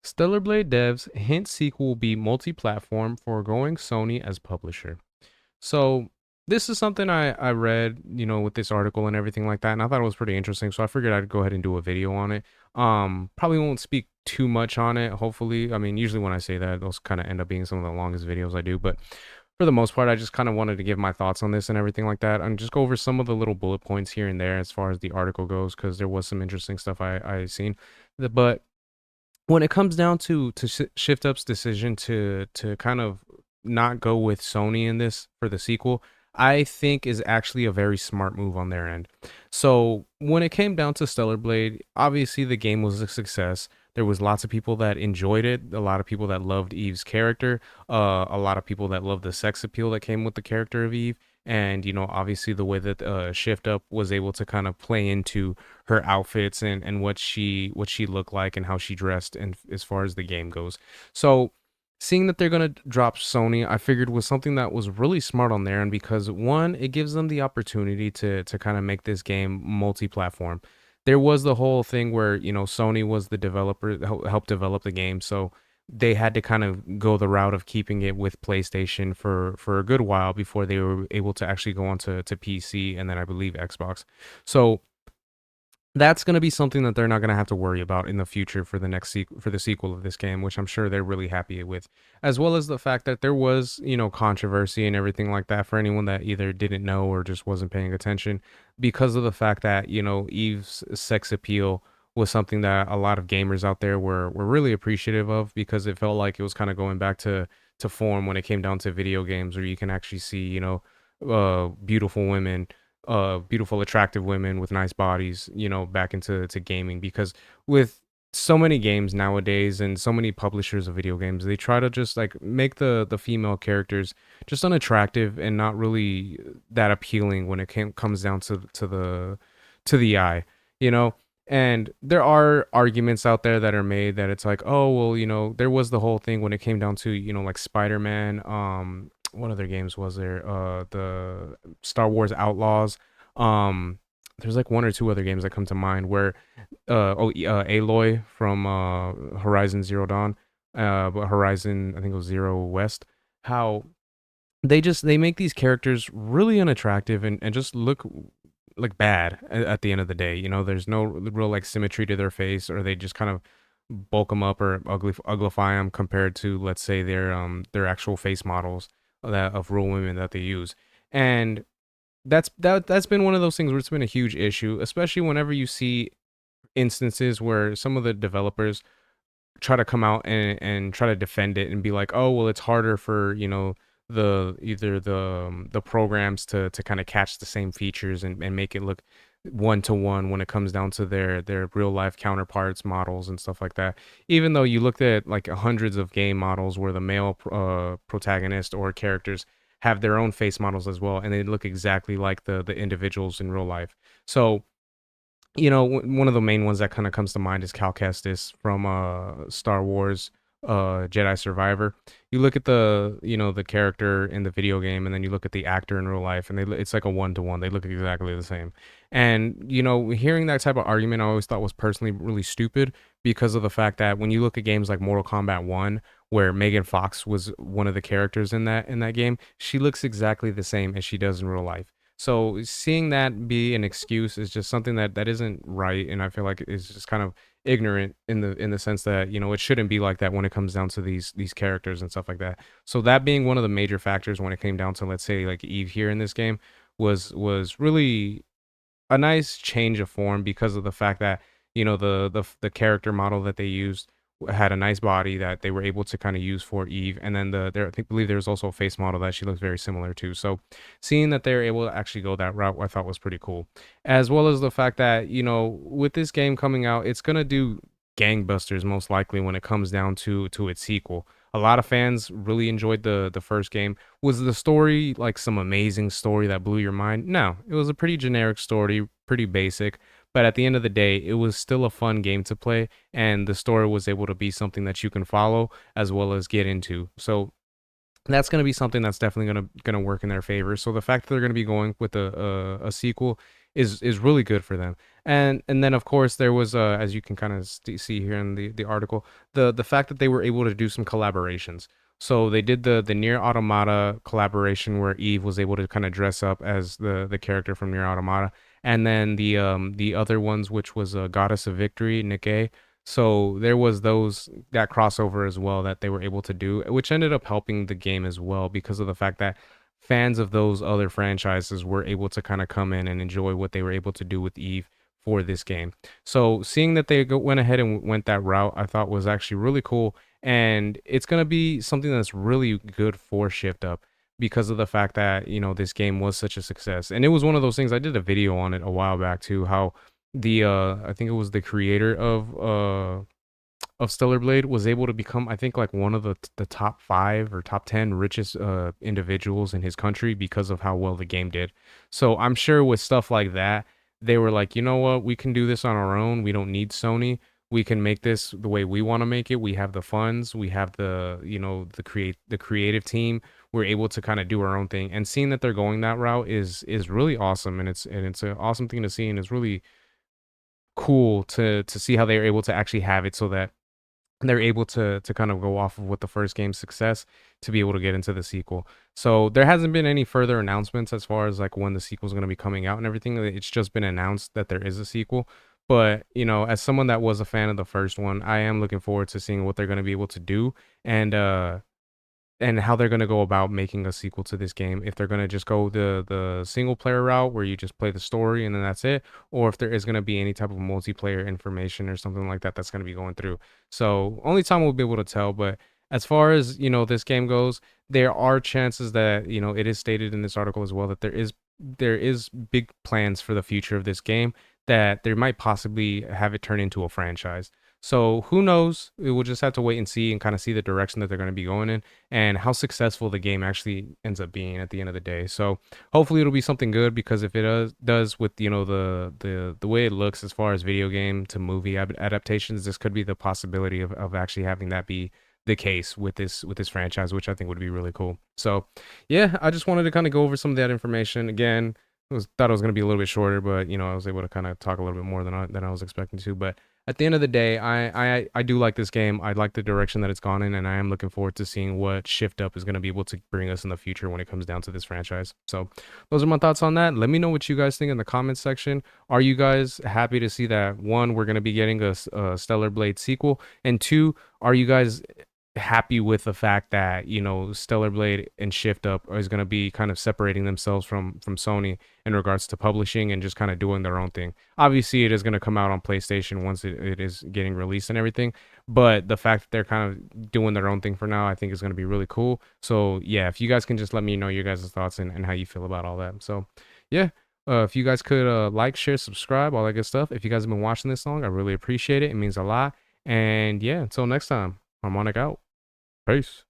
Stellar Blade devs hint sequel will be multi-platform, foregoing Sony as publisher. So this is something I read, with this article and everything like that, and I thought it was pretty interesting. So I figured I'd go ahead and do a video on it. Probably won't speak too much on it. Hopefully, I mean, usually when I say that, those kind of end up being some of the longest videos I do, but for the most part, I just kind of wanted to give my thoughts on this and everything like that, and just go over some of the little bullet points here and there as far as the article goes, because there was some interesting stuff I seen. But when it comes down to Shift Up's decision to kind of not go with Sony in this for the sequel, I think is actually a very smart move on their end. So when it came down to Stellar Blade, obviously the game was a success. There was lots of people that enjoyed it, a lot of people that loved Eve's character, a lot of people that loved the sex appeal that came with the character of Eve, and obviously the way that Shift Up was able to kind of play into her outfits and what she looked like and how she dressed, and as far as the game goes. So seeing that they're going to drop Sony, I figured was something that was really smart on their end, because one, it gives them the opportunity to kind of make this game multi-platform. There was the whole thing where Sony was the developer, helped develop the game, so they had to kind of go the route of keeping it with PlayStation for a good while before they were able to actually go on to PC, and then I believe Xbox. So that's going to be something that they're not going to have to worry about in the future for for the sequel of this game, which I'm sure they're really happy with, as well as the fact that there was controversy and everything like that for anyone that either didn't know or just wasn't paying attention, because of the fact that Eve's sex appeal was something that a lot of gamers out there were really appreciative of, because it felt like it was kind of going back to form when it came down to video games, where you can actually see beautiful women, beautiful, attractive women with nice bodies, back into gaming. Because with so many games nowadays and so many publishers of video games, they try to just like make the female characters just unattractive and not really that appealing when comes down to the eye, you know. And there are arguments out there that are made that it's like, oh well, there was the whole thing when it came down to like Spider-Man. What other games was there? The Star Wars Outlaws. Um, there's like one or two other games that come to mind where, Aloy from Horizon Zero Dawn, but Horizon, I think it was Zero West. How they make these characters really unattractive and just look like bad at the end of the day. There's no real like symmetry to their face, or they just kind of bulk them up or uglify them compared to, let's say, their actual face models that of real women that they use. And that's been one of those things where it's been a huge issue, especially whenever you see instances where some of the developers try to come out and try to defend it and be like, oh well, it's harder for the programs to kind of catch the same features and make it look one to one when it comes down to their real life counterparts models and stuff like that. Even though you looked at like hundreds of game models where the male protagonist or characters have their own face models as well, and they look exactly like the individuals in real life. So one of the main ones that kind of comes to mind is Cal Kestis from Star Wars Jedi Survivor. You look at the character in the video game, and then you look at the actor in real life, and it's like a one to one. They look exactly the same. And hearing that type of argument, I always thought was personally really stupid, because of the fact that when you look at games like Mortal Kombat 1, where Megan Fox was one of the characters in that game, she looks exactly the same as she does in real life. So seeing that be an excuse is just something that isn't right, and I feel like it's just kind of ignorant in the sense that it shouldn't be like that when it comes down to these characters and stuff like that. So that being one of the major factors when it came down to, let's say, like Eve here in this game, was really a nice change of form, because of the fact that the character model that they used had a nice body that they were able to kind of use for Eve, and then believe there's also a face model that she looks very similar to. So seeing that they're able to actually go that route, I thought was pretty cool, as well as the fact that with this game coming out, it's gonna do gangbusters most likely when it comes down to its sequel. A lot of fans really enjoyed the first game. Was the story like some amazing story that blew your mind? No, it was a pretty generic story, pretty basic. But at the end of the day, it was still a fun game to play, and the story was able to be something that you can follow as well as get into. So that's going to be something that's definitely going to work in their favor. So the fact that they're going to be going with a sequel is really good for them. And then of course there was as you can kind of see here in the article, the fact that they were able to do some collaborations. So they did the Nier Automata collaboration where Eve was able to kind of dress up as the character from Nier Automata, and then the other ones, which was Goddess of Victory, Nikkei. So there was those that crossover as well that they were able to do, which ended up helping the game as well because of the fact that fans of those other franchises were able to kind of come in and enjoy what they were able to do with Eve for this game. So seeing that they went ahead and went that route, I thought was actually really cool, and it's gonna be something that's really good for Shift Up because of the fact that this game was such a success, and it was one of those things. I did a video on it a while back too, how the I think it was the creator of Stellar Blade was able to become, I think, like one of the top 5 or top 10 richest individuals in his country because of how well the game did. So I'm sure with stuff like that, they were like, you know what, we can do this on our own. We don't need Sony. We can make this the way we want to make it. We have the funds. We have the creative team. We're able to kind of do our own thing. And seeing that they're going that route is really awesome, and it's an awesome thing to see, and it's really cool to see how they're able to actually have it so that they're able to kind of go off of what the first game's success to be able to get into the sequel. So there hasn't been any further announcements as far as like when the sequel's going to be coming out and everything. It's just been announced that there is a sequel. But as someone that was a fan of the first one, I am looking forward to seeing what they're going to be able to do, and how they're going to go about making a sequel to this game. If they're going to just go the single player route where you just play the story and then that's it, or if there is going to be any type of multiplayer information or something like that that's going to be going through. So only time we'll be able to tell. But as far as this game goes, there are chances that it is stated in this article as well that there is big plans for the future of this game, that they might possibly have it turn into a franchise. So who knows? We'll just have to wait and see, and kind of see the direction that they're going to be going in, and how successful the game actually ends up being at the end of the day. So hopefully it'll be something good, because if it does with the way it looks as far as video game to movie adaptations, this could be the possibility of actually having that be the case with this franchise, which I think would be really cool. So yeah, I just wanted to kind of go over some of that information again. Thought it was going to be a little bit shorter, but I was able to kind of talk a little bit more than I was expecting to. But at the end of the day, I do like this game. I like the direction that it's gone in, and I am looking forward to seeing what Shift Up is going to be able to bring us in the future when it comes down to this franchise. So those are my thoughts on that. Let me know what you guys think in the comments section. Are you guys happy to see that, one, we're going to be getting a Stellar Blade sequel, and two, are you guys happy with the fact that Stellar Blade and Shift Up is going to be kind of separating themselves from Sony in regards to publishing and just kind of doing their own thing? Obviously it is going to come out on PlayStation once it is getting released and everything, but the fact that they're kind of doing their own thing for now, I think is going to be really cool. So yeah, if you guys can just let me know your guys' thoughts and how you feel about all that. So yeah, if you guys could like, share, subscribe, all that good stuff. If you guys have been watching this long, I really appreciate it. It means a lot. And yeah, until next time, Harmonic out. Peace.